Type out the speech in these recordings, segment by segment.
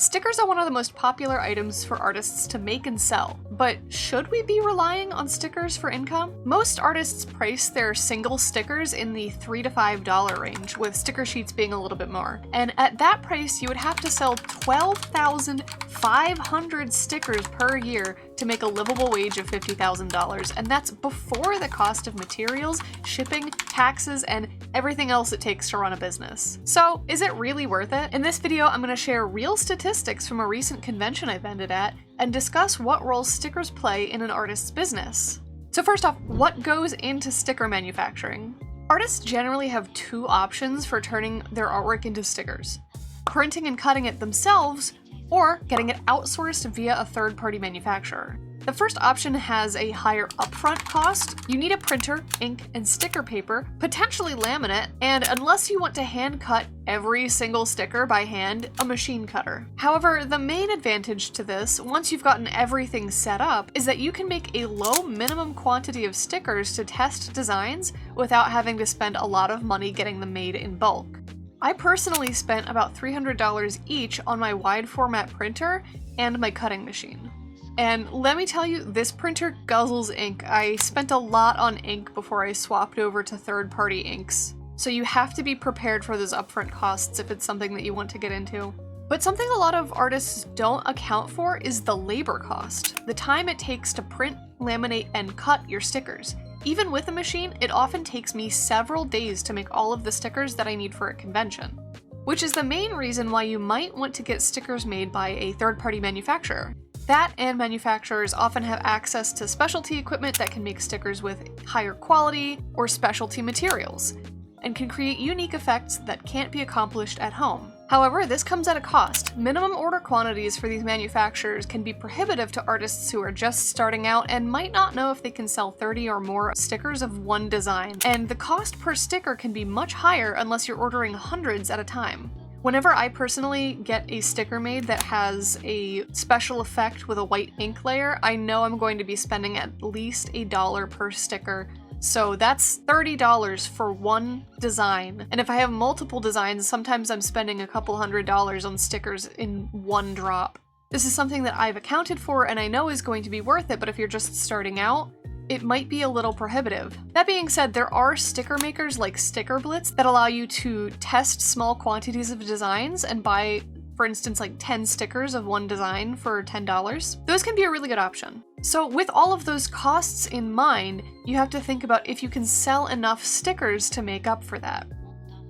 Stickers are one of the most popular items for artists to make and sell, but should we be relying on stickers for income? Most artists price their single stickers in the $3 to $5 range, with sticker sheets being a little bit more. And at that price, you would have to sell 12,500 stickers per year to make a livable wage of $50,000, and that's before the cost of materials, shipping, taxes, and everything else it takes to run a business. So, is it really worth it? In this video, I'm going to share real statistics from a recent convention I vended at and discuss what role stickers play in an artist's business. So first off, what goes into sticker manufacturing? Artists generally have two options for turning their artwork into stickers: printing and cutting it themselves, or getting it outsourced via a third-party manufacturer. The first option has a higher upfront cost. You need a printer, ink, and sticker paper, potentially laminate, and unless you want to hand cut every single sticker by hand, a machine cutter. However, the main advantage to this, once you've gotten everything set up, is that you can make a low minimum quantity of stickers to test designs without having to spend a lot of money getting them made in bulk. I personally spent about $300 each on my wide format printer and my cutting machine. And let me tell you, this printer guzzles ink. I spent a lot on ink before I swapped over to third-party inks. So you have to be prepared for those upfront costs if it's something that you want to get into. But something a lot of artists don't account for is the labor cost, the time it takes to print, laminate, and cut your stickers. Even with a machine, it often takes me several days to make all of the stickers that I need for a convention, which is the main reason why you might want to get stickers made by a third-party manufacturer. That and manufacturers often have access to specialty equipment that can make stickers with higher quality or specialty materials, and can create unique effects that can't be accomplished at home. However, this comes at a cost. Minimum order quantities for these manufacturers can be prohibitive to artists who are just starting out and might not know if they can sell 30 or more stickers of one design, and the cost per sticker can be much higher unless you're ordering hundreds at a time. Whenever I personally get a sticker made that has a special effect with a white ink layer, I know I'm going to be spending at least $1 per sticker. So that's $30 for one design. And if I have multiple designs, sometimes I'm spending a couple $100s on stickers in one drop. This is something that I've accounted for and I know is going to be worth it, but if you're just starting out, it might be a little prohibitive. That being said, there are sticker makers like Sticker Blitz that allow you to test small quantities of designs and buy, for instance, like 10 stickers of one design for $10. Those can be a really good option. So with all of those costs in mind, you have to think about if you can sell enough stickers to make up for that.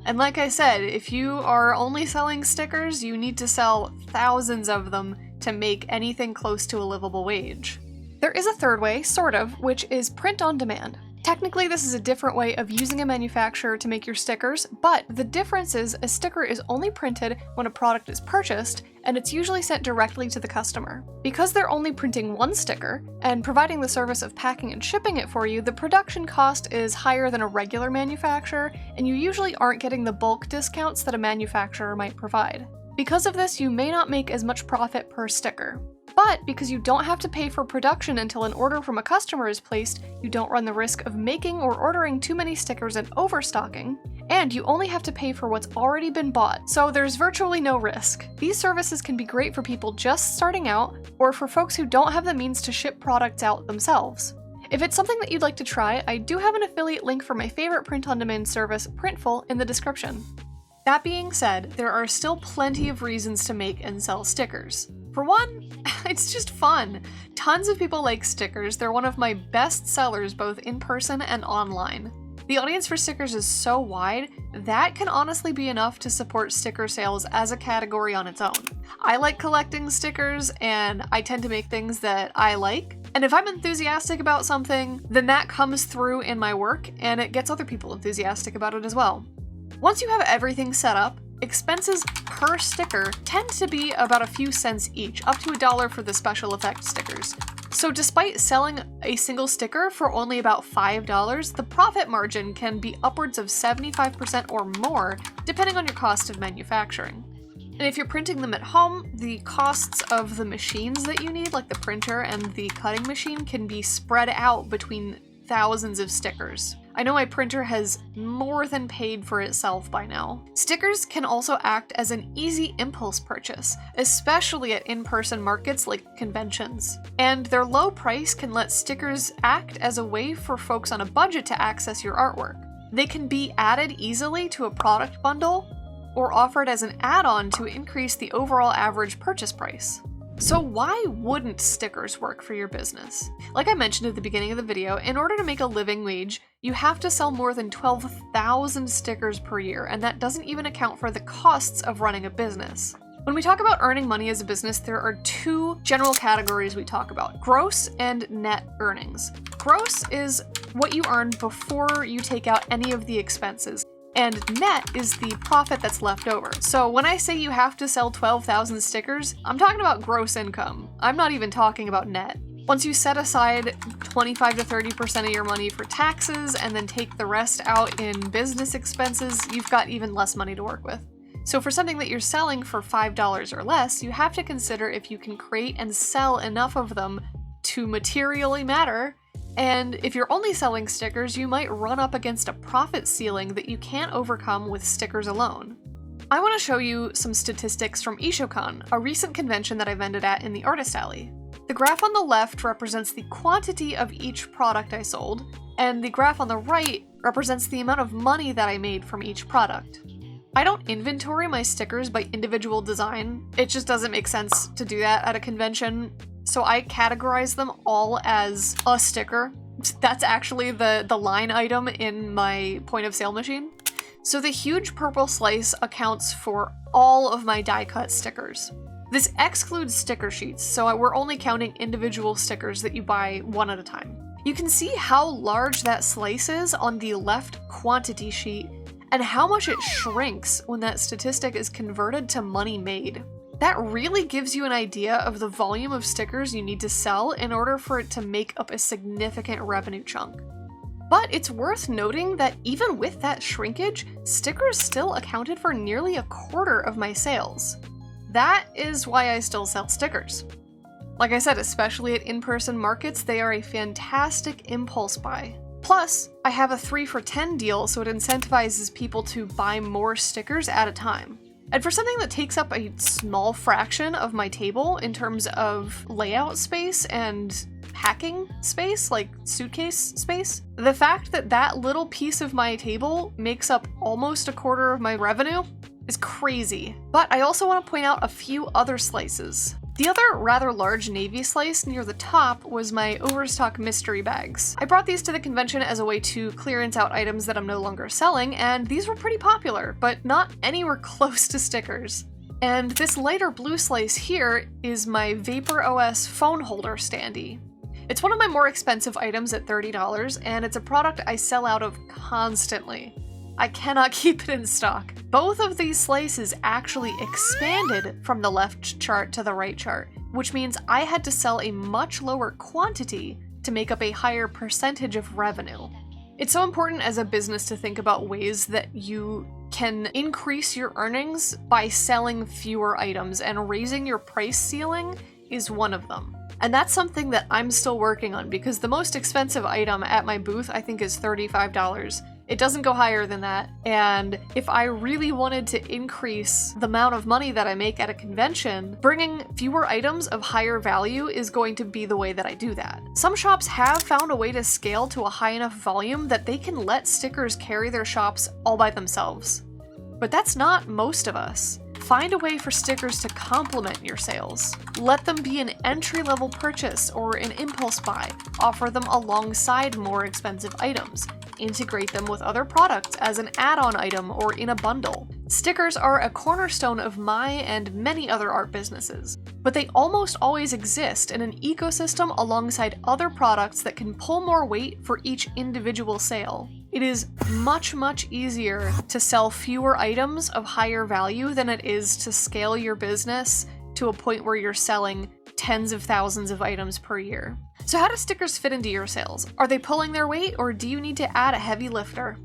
And like I said, if you are only selling stickers, you need to sell thousands of them to make anything close to a livable wage. There is a third way, sort of, which is print on demand. Technically, this is a different way of using a manufacturer to make your stickers, but the difference is a sticker is only printed when a product is purchased, and it's usually sent directly to the customer. Because they're only printing one sticker, and providing the service of packing and shipping it for you, the production cost is higher than a regular manufacturer, and you usually aren't getting the bulk discounts that a manufacturer might provide. Because of this, you may not make as much profit per sticker. But because you don't have to pay for production until an order from a customer is placed, you don't run the risk of making or ordering too many stickers and overstocking, and you only have to pay for what's already been bought, so there's virtually no risk. These services can be great for people just starting out, or for folks who don't have the means to ship products out themselves. If it's something that you'd like to try, I do have an affiliate link for my favorite print-on-demand service, Printful, in the description. That being said, there are still plenty of reasons to make and sell stickers. For one, it's just fun. Tons of people like stickers. They're one of my best sellers both in person and online. The audience for stickers is so wide, that can honestly be enough to support sticker sales as a category on its own. I like collecting stickers, and I tend to make things that I like. And if I'm enthusiastic about something, then that comes through in my work, and it gets other people enthusiastic about it as well. Once you have everything set up, expenses per sticker tend to be about a few cents each, up to $1 for the special effect stickers. So despite selling a single sticker for only about $5, the profit margin can be upwards of 75% or more, depending on your cost of manufacturing. And if you're printing them at home, the costs of the machines that you need, like the printer and the cutting machine, can be spread out between thousands of stickers. I know my printer has more than paid for itself by now. Stickers can also act as an easy impulse purchase, especially at in-person markets like conventions. And their low price can let stickers act as a way for folks on a budget to access your artwork. They can be added easily to a product bundle or offered as an add-on to increase the overall average purchase price. So why wouldn't stickers work for your business? Like I mentioned at the beginning of the video, in order to make a living wage, you have to sell more than 12,000 stickers per year, and that doesn't even account for the costs of running a business. When we talk about earning money as a business, there are two general categories we talk about: gross and net earnings. Gross is what you earn before you take out any of the expenses, and net is the profit that's left over. So when I say you have to sell 12,000 stickers, I'm talking about gross income. I'm not even talking about net. Once you set aside 25 to 30% of your money for taxes and then take the rest out in business expenses, you've got even less money to work with. So for something that you're selling for $5 or less, you have to consider if you can create and sell enough of them to materially matter. And if you're only selling stickers, you might run up against a profit ceiling that you can't overcome with stickers alone. I want to show you some statistics from Ishocon, a recent convention that I vended at in the Artist Alley. The graph on the left represents the quantity of each product I sold, and the graph on the right represents the amount of money that I made from each product. I don't inventory my stickers by individual design. It just doesn't make sense to do that at a convention. So I categorize them all as a sticker. That's actually the line item in my point of sale machine. So the huge purple slice accounts for all of my die cut stickers. This excludes sticker sheets, so we're only counting individual stickers that you buy one at a time. You can see how large that slice is on the left quantity sheet and how much it shrinks when that statistic is converted to money made. That really gives you an idea of the volume of stickers you need to sell in order for it to make up a significant revenue chunk. But it's worth noting that even with that shrinkage, stickers still accounted for nearly a quarter of my sales. That is why I still sell stickers. Like I said, especially at in-person markets, they are a fantastic impulse buy. Plus, I have a 3 for $10 deal, so it incentivizes people to buy more stickers at a time. And for something that takes up a small fraction of my table in terms of layout space and packing space, like suitcase space, the fact that that little piece of my table makes up almost a quarter of my revenue is crazy. But I also want to point out a few other slices. The other rather large navy slice near the top was my overstock mystery bags. I brought these to the convention as a way to clearance out items that I'm no longer selling, and these were pretty popular, but not anywhere close to stickers. And this lighter blue slice here is my Vaporwave phone holder standee. It's one of my more expensive items at $30, and it's a product I sell out of constantly. I cannot keep it in stock. Both of these slices actually expanded from the left chart to the right chart, which means I had to sell a much lower quantity to make up a higher percentage of revenue. It's so important as a business to think about ways that you can increase your earnings by selling fewer items, and raising your price ceiling is one of them. And that's something that I'm still working on, because the most expensive item at my booth I think is $35. It doesn't go higher than that, and if I really wanted to increase the amount of money that I make at a convention, bringing fewer items of higher value is going to be the way that I do that. Some shops have found a way to scale to a high enough volume that they can let stickers carry their shops all by themselves. But that's not most of us. Find a way for stickers to complement your sales. Let them be an entry-level purchase or an impulse buy. Offer them alongside more expensive items. Integrate them with other products as an add-on item or in a bundle. Stickers are a cornerstone of my and many other art businesses, but they almost always exist in an ecosystem alongside other products that can pull more weight for each individual sale. It is much, much easier to sell fewer items of higher value than it is to scale your business to a point where you're selling tens of thousands of items per year. So how do stickers fit into your sales? Are they pulling their weight, or do you need to add a heavy lifter?